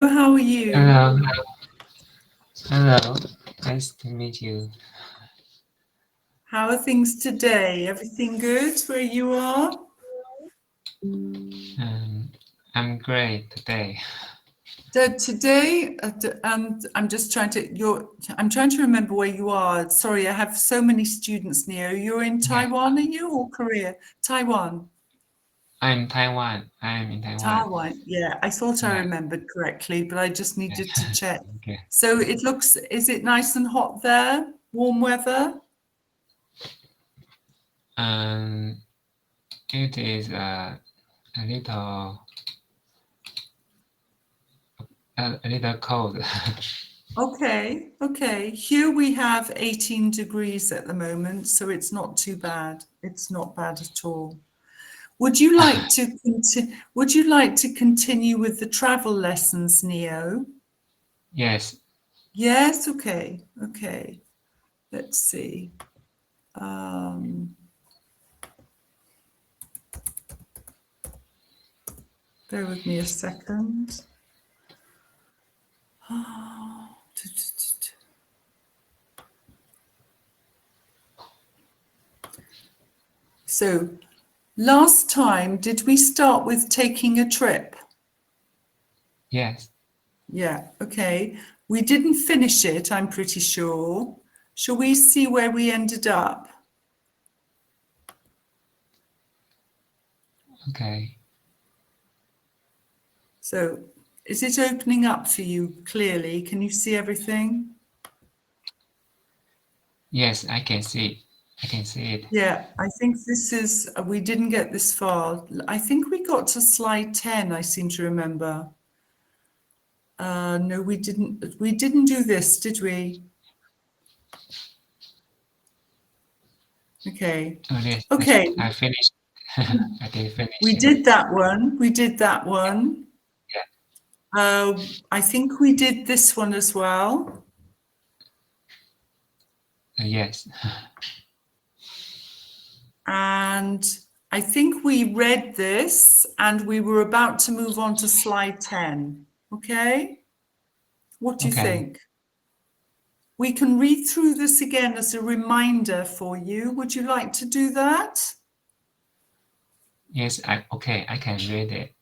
How are you? Hello. Hello. Nice to meet you. How are things today? Everything good where you are? I'm great today. Today, I'm just trying to. I'm trying to remember where you are. Sorry, I have so many students near. You're in Yeah, Taiwan, are you, or Korea? Taiwan. I'm Taiwan. I'm in Taiwan. Taiwan. Yeah, I thought I Yeah. remembered correctly, but I just needed to Yeah. check. Okay. So it looks. Is it nice and hot there? Warm weather? Um, it is a little a little cold. Okay. Here we have 18 degrees at the moment, so it's not too bad. It's not bad at all. Would you like to continue with the travel lessons, Neo? Yes. Yes, okay. Let's see. Um, bear with me a second. So, last time, did we start with taking a trip? Yes. Yeah, okay. We didn't finish it, I'm pretty sure. Shall we see where we ended up? Okay. So, is it opening up for you clearly? Can you see everything? Yes, I can see. I can see it. Yeah, I think this is, we didn't get this far. I think we got to slide 10, I seem to remember. No, we didn't. We didn't do this, did we? Okay. Oh, yes. Okay, I finished. I did we finish it. did that one. We did that one. Yeah. I think we did this one as well. Yes. And I think we read this and we were about to move on to slide 10. Okay? What do you Okay. think? We can read through this again as a reminder for you. Would you like to do that? Yes. Okay. I can read it.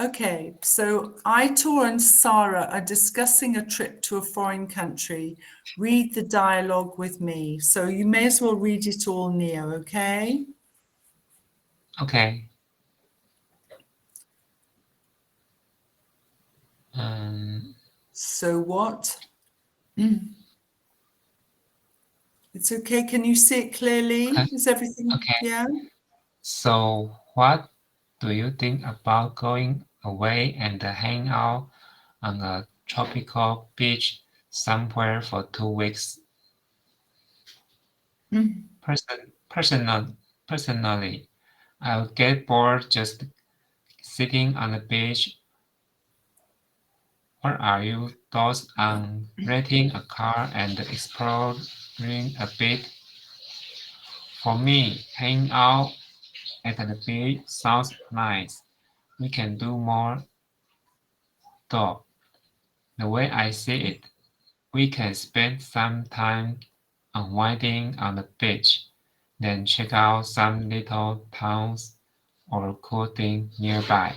Okay, so Aitor and Sarah are discussing a trip to a foreign country. Read the dialogue with me. So you may as well read it all, Neo, okay? Okay. Um. So what? It's okay. Can you see it clearly? Okay. Is everything, Okay. yeah? So, what do you think about going away and hang out on a tropical beach somewhere for 2 weeks? Personally, I would get bored just sitting on the beach. What are your thoughts on renting a car and exploring a bit? For me, hanging out at the beach sounds nice. We can do more though. The way I see it, we can spend some time unwinding on the beach, then check out some little towns or cool thing nearby.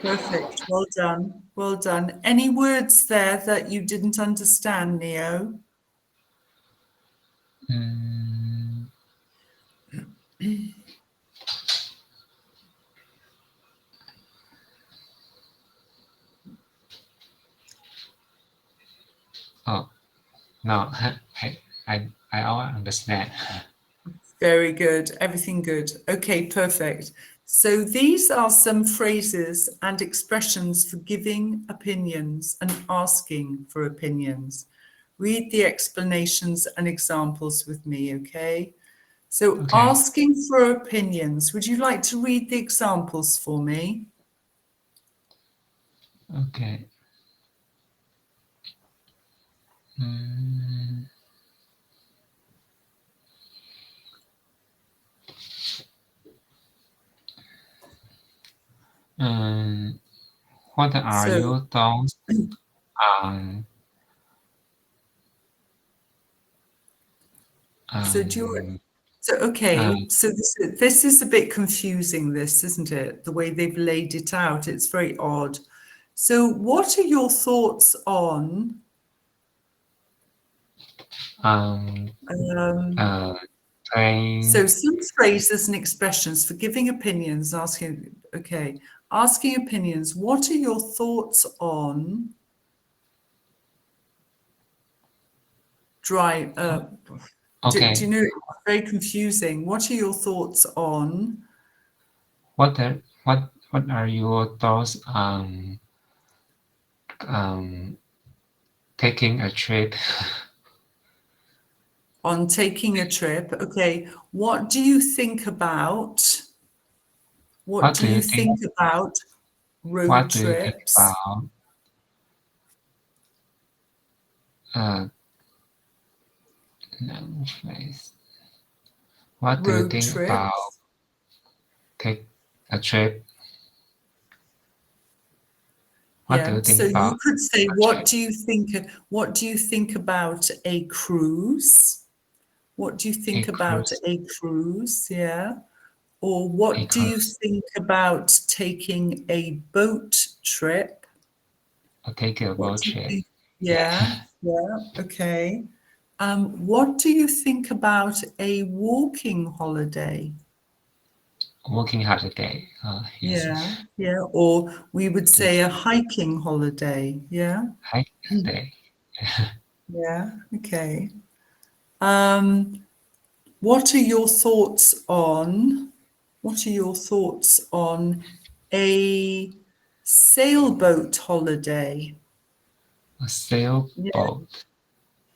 Perfect. Well done. Well done. Any words there that you didn't understand, Neo? Mm, oh no, I all understand. Very good. Everything good. Okay, perfect. So these are some phrases and expressions for giving opinions and asking for opinions. Read the explanations and examples with me, okay? So Okay, asking for opinions. Would you like to read the examples for me? okay. Mm, um, What are So, your thoughts on so do you, um, so uh, okay, so this is a bit confusing, this, isn't it? The way they've laid it out, it's very odd. So what are your thoughts on um, so playing some phrases and expressions for giving opinions, asking opinions. What are your thoughts on drive? Do okay. you know, it's very confusing. What are your thoughts on What are your thoughts on um, taking a trip? taking a trip? Okay, what do you think about? What What do do you you think? think about road What do you think trips? about uh, no, phrase. What do you Road think about trips. take a trip? What do Yeah. you think So you about could say, a trip? what do you think about a cruise? What do you A think about cruise, a cruise? Yeah. Or a what do you cruise, think about taking a boat trip? or take a What boat do you trip. think? Yeah, Yeah, yeah, okay. What do you think about a walking holiday? working holiday. Yes, Yeah, yeah. Or we would say yes, a hiking holiday. Yeah, hiking holiday. yeah, okay. Um, what are your thoughts on a sailboat holiday? A Yeah, sailboat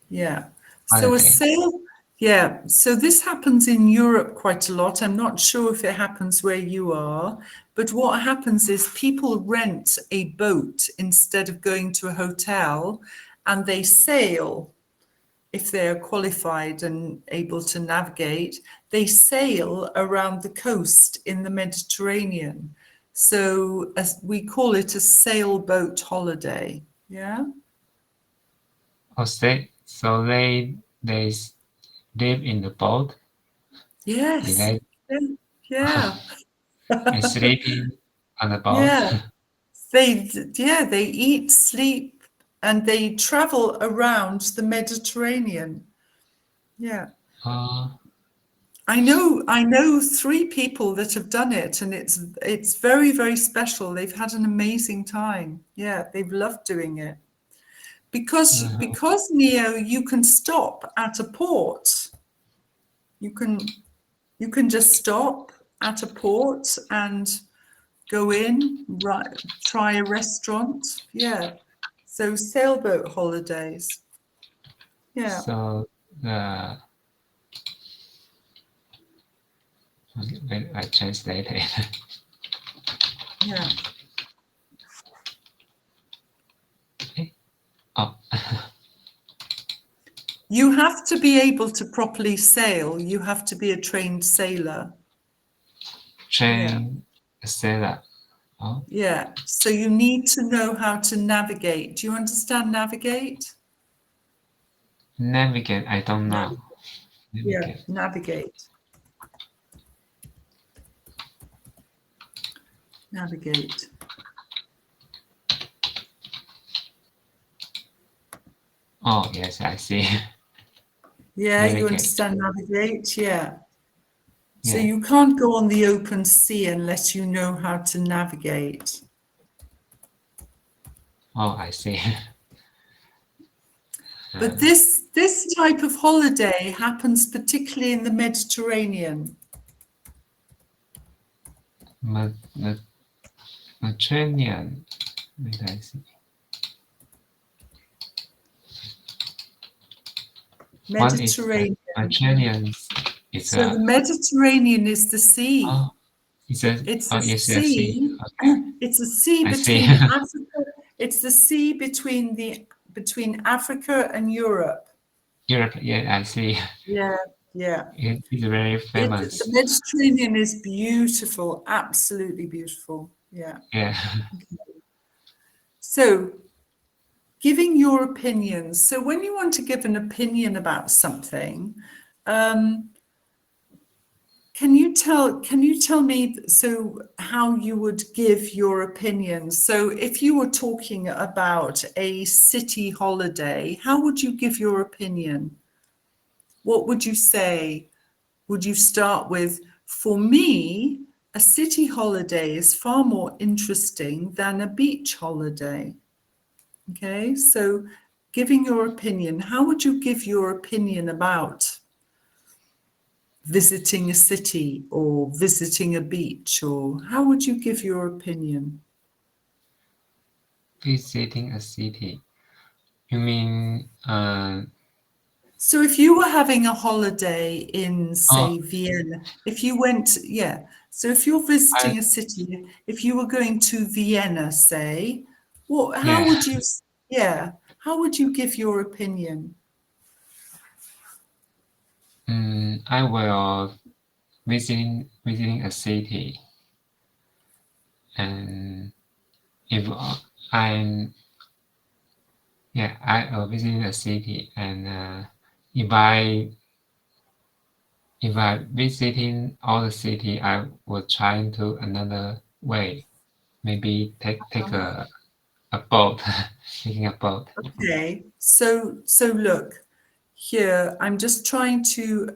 yeah. So a holiday. sail, yeah. So this happens in Europe quite a lot. I'm not sure if it happens where you are, but what happens is people rent a boat instead of going to a hotel and they sail. If they're qualified and able to navigate, they sail around the coast in the Mediterranean. So as we call it a sailboat holiday. Yeah. Oh, so they live in the boat. Yes. They Yeah. and sleeping on the boat. Yeah. They eat, sleep, and they travel around the Mediterranean. Yeah. Uh, I know three people that have done it, and it's very, very special. They've had an amazing time. Yeah, they've loved doing it. uh, Because Neo, you can stop at a port. You can you can just stop at a port and go in, right, try a restaurant. Yeah. So sailboat holidays. Yeah. so the when I translate it. Yeah. Oh, You have to be able to properly sail. You have to be a trained sailor. Yeah. train sailor. Oh, Yeah. So you need to know how to navigate. Do you understand navigate? navigate. I don't No. know. Yeah. Navigate. Navigate. Navigate. Oh, yes, I see. Yeah, you Navigate. understand navigate? Yeah. So Yeah. you can't go on the open sea unless you know how to navigate. Oh, I see. But Uh, this type of holiday happens particularly in the Mediterranean. Ma- ma- Mediterranean. Wait, I see. What is Mediterranean. Mediterranean? It's So the a Mediterranean is the sea. oh, it's a It's oh a yes, I see. sea. Okay, It's a sea I see. between Africa. It's the sea between Africa and Europe. Europe. Yeah, I see. Yeah, yeah. It is very The famous. Mediterranean is beautiful, absolutely beautiful. Yeah. Yeah. So, giving your opinions. So, when you want to give an opinion about something, can you tell me how you would give your opinion? So, if you were talking about a city holiday, how would you give your opinion? What would you say? Would you start with, for me, a city holiday is far more interesting than a beach holiday? Okay, so giving your opinion, how would you give your opinion about visiting a city or visiting a beach, or how would you give your opinion? Visiting a city. You mean So if you were having a holiday in, oh say, Vienna, if you went, yeah, so if you're visiting I a city, if you were going to Vienna, say, how yeah would you, yeah, how would you give your opinion? I will visiting a city, and if I'm I will visit a city, and if I visiting all the city, I will try to another way. Maybe take a boat, taking a boat. Okay, so look, here I'm just trying to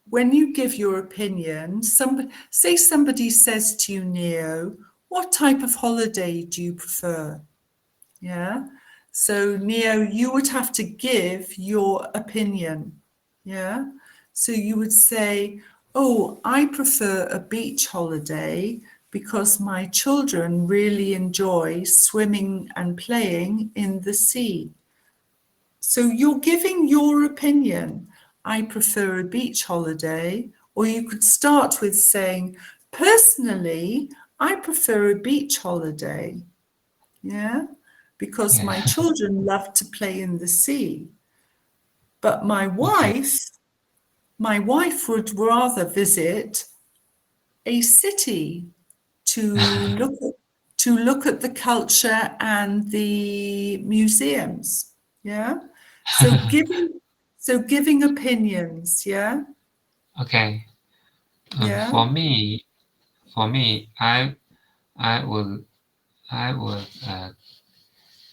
when you give your opinion, somebody says to you, Neo, what type of holiday do you prefer? Yeah. So Neo, you would have to give your opinion. Yeah. So you would say, oh, I prefer a beach holiday because my children really enjoy swimming and playing in the sea. So you're giving your opinion. I prefer a beach holiday. Or you could start with saying, personally, I prefer a beach holiday. Yeah, because Yeah. my children love to play in the sea. But Okay. my wife would rather visit a city to look at the culture and the museums. Yeah. So giving opinions, yeah? Okay. Yeah. For me, I would I would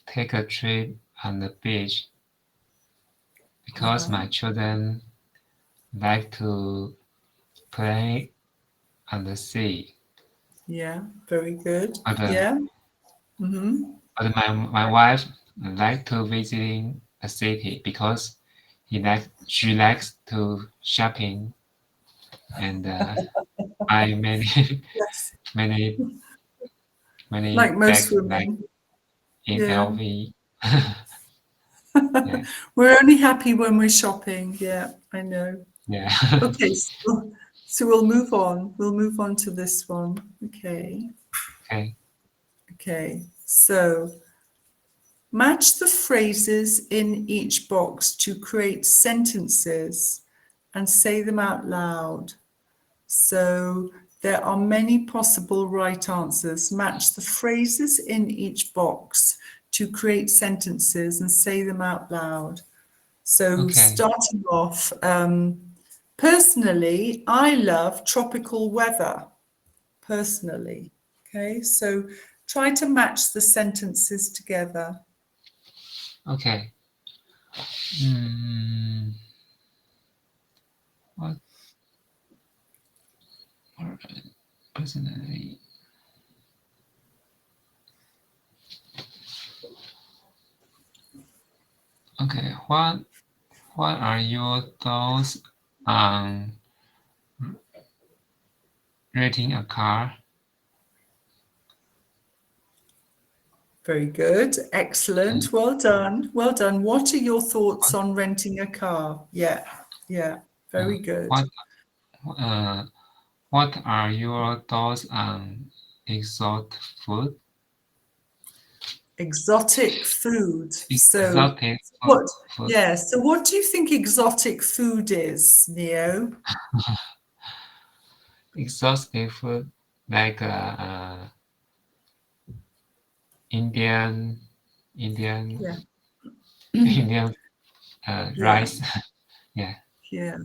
take a trip on the beach because Uh-huh. my children like to play on the sea. Yeah, very good. But Yeah. Mm-hmm. my wife like to visiting a city because she likes to shopping and buy many Yes. many Like many most bags like women. in Yeah. LV. Yeah, We're only happy when we're shopping. Yeah, I know. yeah. Okay, so we'll move on. We'll move on to this one. Okay. Okay, Okay. So match the phrases in each box to create sentences and say them out loud. So there are many possible right answers. Match the phrases in each box to create sentences and say them out loud. So okay, starting off, personally, I love tropical weather. Personally. Okay, so try to match the sentences together. okay. Mm, what personally? Okay, what are your thoughts on renting a car? Very good. And Excellent. Well done. Well done. What are your thoughts on renting a car? Yeah, yeah. uh, Very good. what uh, what are your thoughts on exotic food? Exotic food. So Exotic what? food. Yeah. So what do you think exotic food is, Neo? Exotic food like Indian Yeah. Indian Yeah. rice. Yeah, Yeah.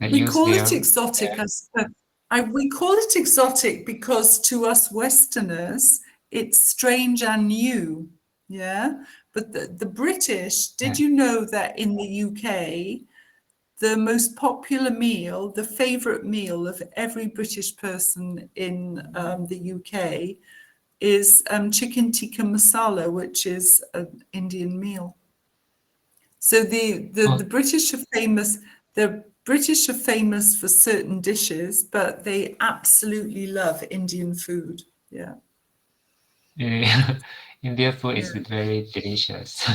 they We use call their it exotic. We call it exotic because to us Westerners, it's strange and new. Yeah. But the British, did you know that in the UK, the most popular meal, the favourite meal of every British person in the UK is chicken tikka masala, which is an Indian meal. So the British are famous. The British are famous for certain dishes, but they absolutely love Indian food. Yeah. Indian food is Yeah. very delicious.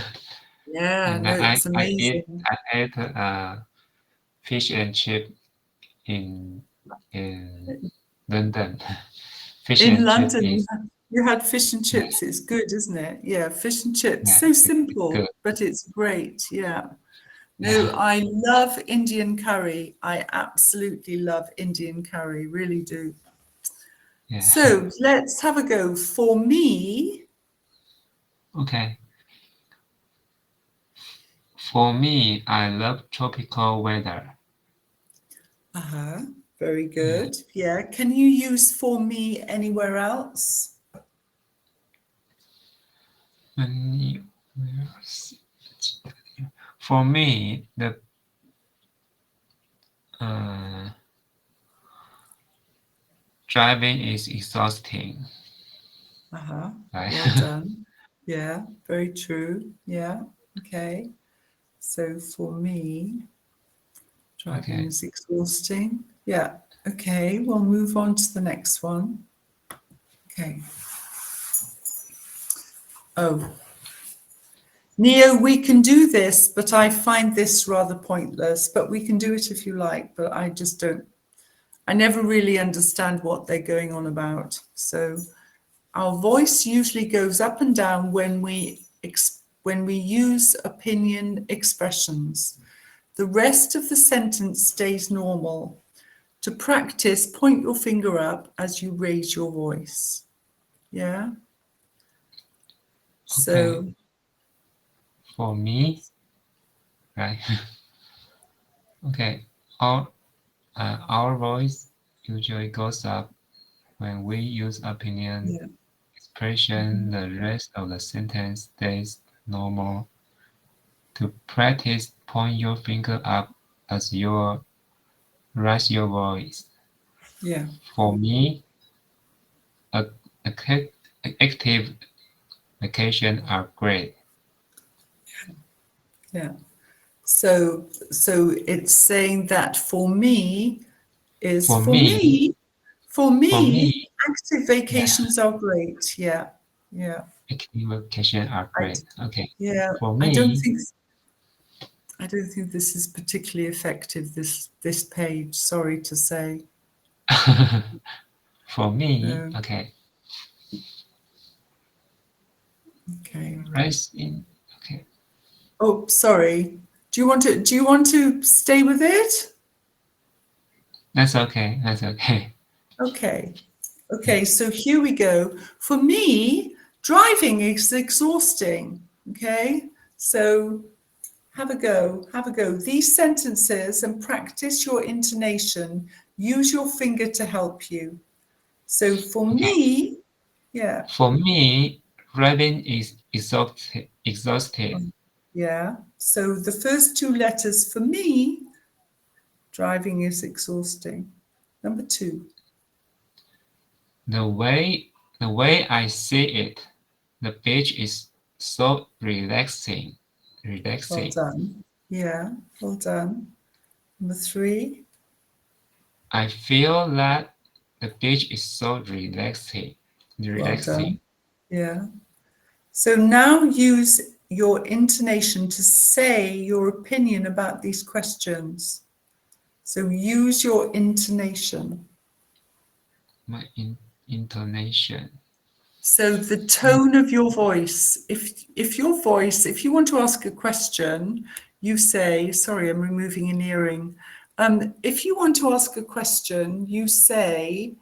Yeah, And no, it's amazing. I ate fish and chip in London. Fish In and chip London, is you had fish and yeah, chips. It's good, isn't it? Yeah, fish and chips. yeah, So it's good. simple, but it's great. Yeah. No, Yeah, I love Indian curry. I absolutely love Indian curry, really do. yeah. So let's have a go. For me, Okay. For me, I love tropical weather. uh-huh, very Yeah. good. Yeah. Can you use for me anywhere else? When for me, the uh, driving is exhausting. Uh-huh. Right? Well done. Yeah, very true. Yeah. Okay. So for me, driving Okay. is exhausting. Yeah. Okay, we'll move on to the next one. Okay. Oh, Neo, we can do this, but I find this rather pointless. But we can do it if you like, but I just don't. I never really understand what they're going on about. So our voice usually goes up and down when we use opinion expressions. The rest of the sentence stays normal. To practice, point your finger up as you raise your voice. Yeah. Okay. So, For me, right? Okay. Our voice usually goes up when we use opinion yeah, expression. The rest of the sentence stays normal. To practice, point your finger up as you raise your voice. yeah, For me, a, active vacation are great. yeah. So it's saying that for me is For me, for for me, me, active yeah, vacations are great. Yeah, yeah. active vacation are I, great. Okay. yeah, For I don't me, think I don't think this is particularly effective, this page, sorry to say. for me, No. okay. Okay. Rest in. Okay. Oh, sorry. Do you want to stay with it? That's okay. That's okay. Okay. Yeah. Okay, so here we go. For me, driving is exhausting. Okay. So have a go. Have a go. These sentences and practice your intonation. Use your finger to help you. So for Okay. me, yeah. For me, driving is exhausted. Exhausted. Yeah. So the first two letters for me, driving is exhausting. Number two. The way I see it, the beach is so relaxing. Well Relaxing. done. Yeah. Well done. Number three. I feel that the beach is so relaxing. Well Relaxing. done. Yeah. So now use your intonation to say your opinion about these questions. So use your intonation. My intonation. So the tone of your voice. If your voice, if you want to ask a question, you say, sorry, I'm removing an earring. If you want to ask a question, you say,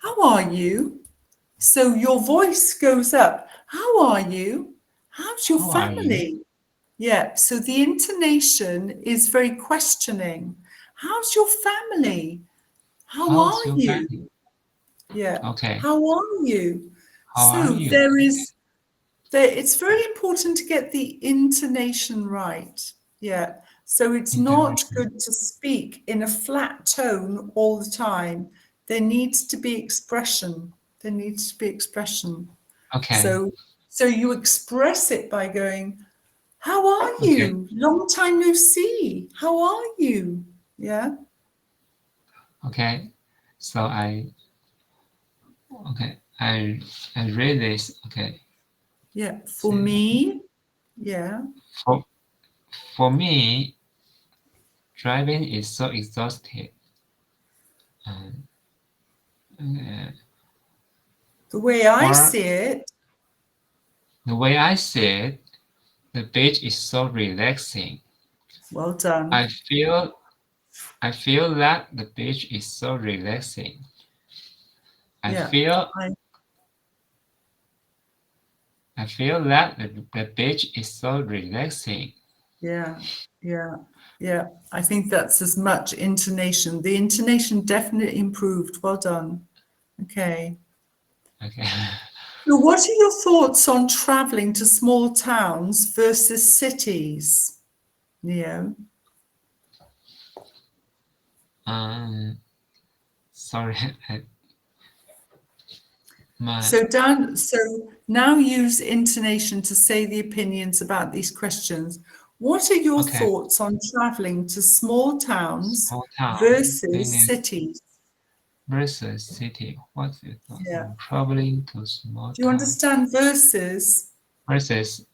how are you? So your voice goes up. How are you? How's your How are you? family? Yeah, so the intonation is very questioning. How's your family? How How's are your you? family? Yeah, Okay. how are you? How are So you? it's very important to get the intonation right. Yeah, so it's not International. good to speak in a flat tone all the time. There needs to be expression. There needs to be expression. Okay. So you express it by going, how are Okay. you? Long time no see. How are you? Yeah. Okay. So I read this. Okay. Yeah. For So me, yeah. for for me, driving is so exhausting. Um, uh, The way I or see it, the way I see it, the beach is so relaxing. well done. I feel I feel that the beach is so relaxing. I Yeah. feel I, I feel that the beach is so relaxing. yeah. Yeah. Yeah. I think that's as much intonation. The intonation definitely improved. Well done. Okay. Okay. So what are your thoughts on traveling to small towns versus cities, Neo? Um, sorry. My So now use intonation to say the opinions about these questions. What are your okay. thoughts on traveling to small towns Small town, versus business cities? versus city. What's your thought Yeah. on traveling to small Do you town understand versus? versus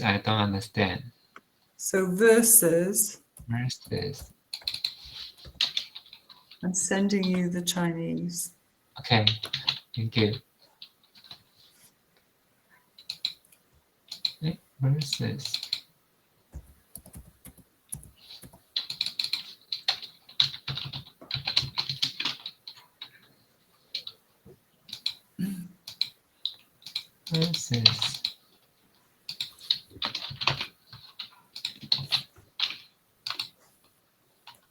I don't understand. So versus, Versus. I'm sending you the Chinese. Okay. Thank you. Versus. Versus.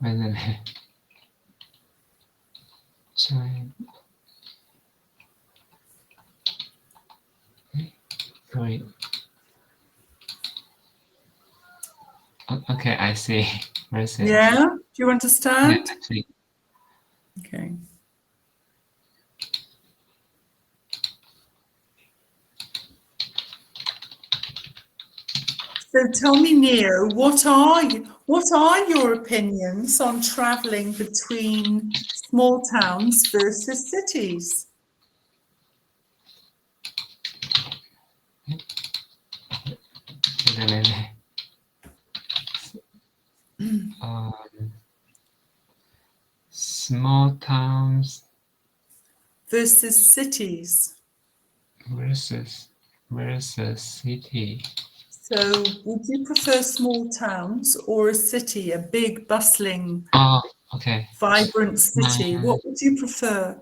Wait a minute. China. Sorry. Okay, I see. Versus. Yeah? Do you Yeah, understand? I see. Okay. So tell me, Neo, what are your opinions on traveling between small towns versus cities? Wait a minute. Um, small towns Versus cities. versus city. So would you prefer small towns or a city, a big, bustling, Oh, okay. vibrant city? Mm, What would you prefer?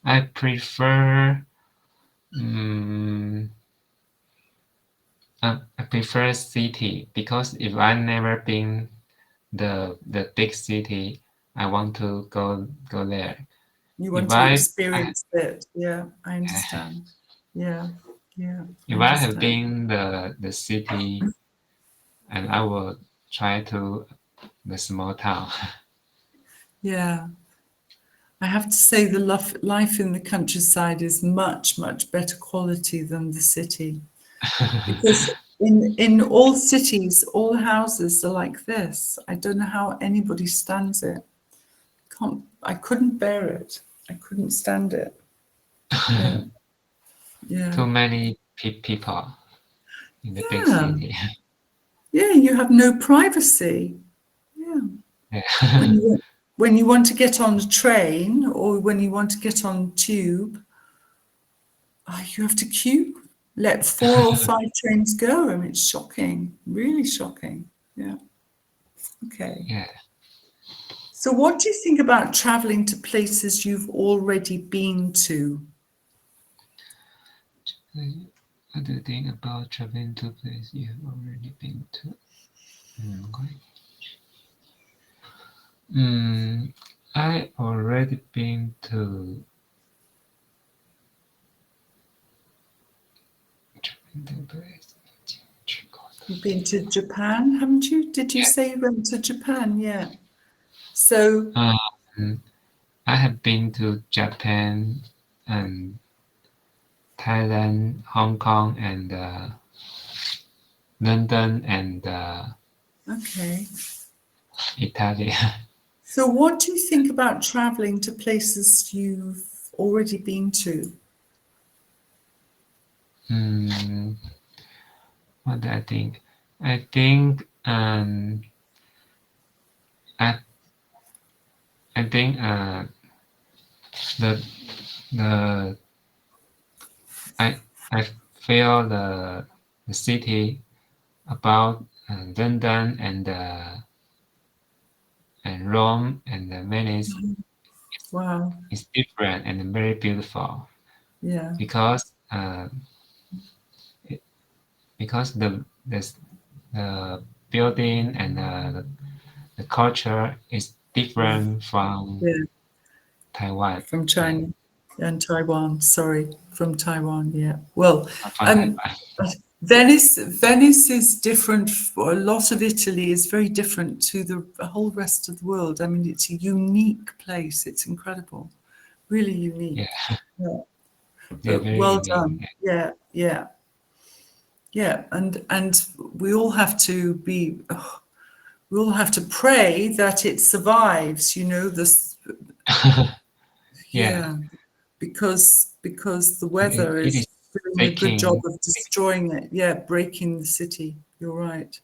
I prefer mm, I prefer city because if I never been the big city, I want to go there. You If want to I experience it. Yeah, I understand. Yeah, yeah, I if I have understand. been the city, and I will try to the small town. Yeah. I have to say the life in the countryside is much, much better quality than the city. Because in all cities, all houses are like this. I don't know how anybody stands it. I couldn't bear it. I couldn't stand it. Yeah, yeah, Too many people in the big yeah, city. yeah. You have no privacy. Yeah. When Yeah. you when you want to get on a train or when you want to get on tube, you have to queue. Let 4 or 5 trains go. I mean, it's shocking, really shocking. Yeah. Okay. Yeah. So, what do you think about traveling to places you've already been to? What do you think about traveling to places you have already been to? Okay. I already been to traveling place. You've been to Japan, haven't you? Did you say you went to Japan? Yeah. So, I have been to Japan and Thailand, Hong Kong, and London and okay. Italy. So what do you think about traveling to places you've already been to? What do I think? I think I think the the I feel the city about London and Rome and Venice Wow. is different and very beautiful Yeah. because because the building and the culture is different from Yeah. Taiwan. From China Yeah. and Taiwan. Sorry, from Taiwan. Yeah. Well, From Taiwan. Venice is different. A lot of Italy is very different to the whole rest of the world. I mean, it's a unique place. It's incredible, really unique. Yeah, Yeah. they're But very well unique. done. Yeah, yeah, yeah. And we all have to be. We all have to pray that it survives. You know this. Yeah, Yeah, because the it weather is is doing a good job taking. of destroying it. Yeah, breaking the city. You're right.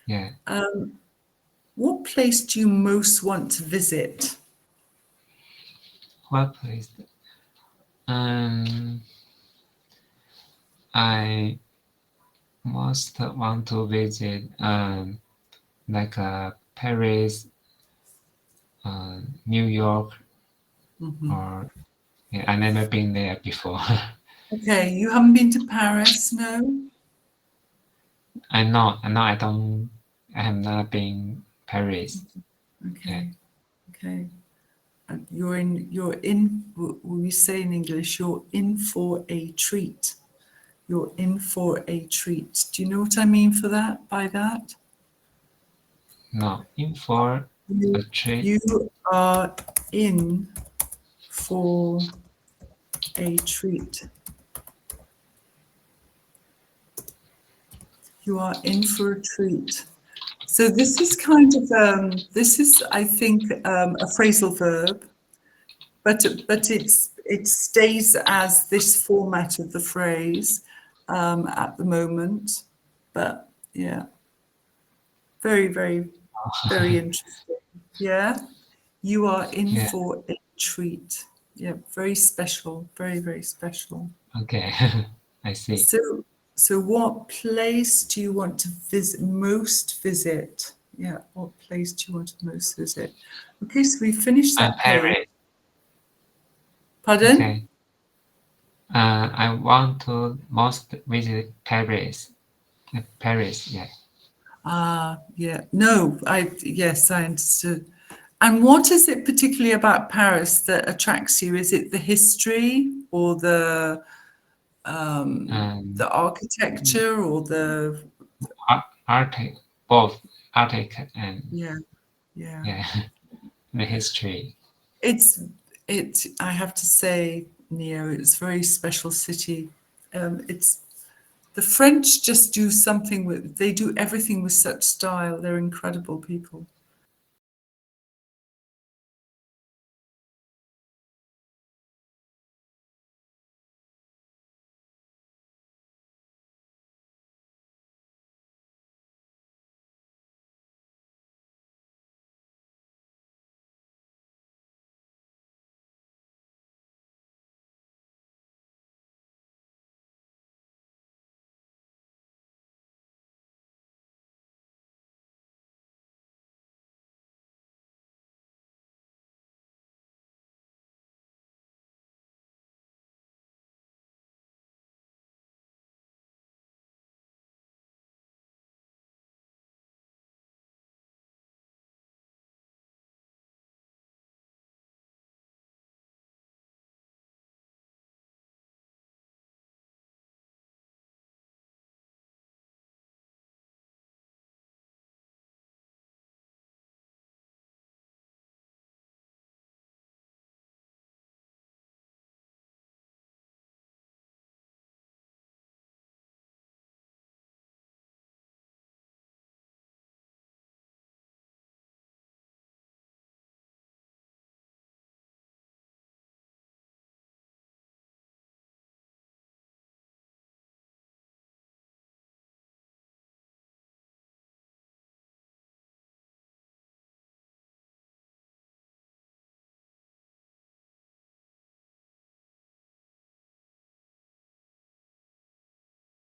Yeah, What place do you most want to visit? what place? Um, I most want to visit like Paris, New York, or yeah, I never been there before. Okay, you haven't been to Paris, no? I know, I have not been Paris. Yeah, Okay, okay. And you're in, we say in English, you're in for a treat. You're in for a treat. Do you know what I mean for that, by that? no, in for a You, trip. you are in for a treat. You are in for a treat. So this is kind of this is, I think, a phrasal verb, but it stays as this format of the phrase at the moment. But yeah, very, very, very interesting. Yeah, you are in Yeah, for a treat. Yeah, very special, very, very special. okay, I see. So, so what place do you want to visit, most visit? Yeah, what place do you want to most visit? Okay, so we finished I'm that page. Paris. Pardon? Okay. I want to most visit Paris. Paris, yeah. Ah, yeah. No, yes, I understood. And what is it particularly about Paris that attracts you? Is it the history or Um, the architecture or the Arctic, both Arctic and yeah, yeah. yeah, the history. It's I have to say, Neo, it's a very special city. It's the French just do something with, they do everything with such style. They're incredible people.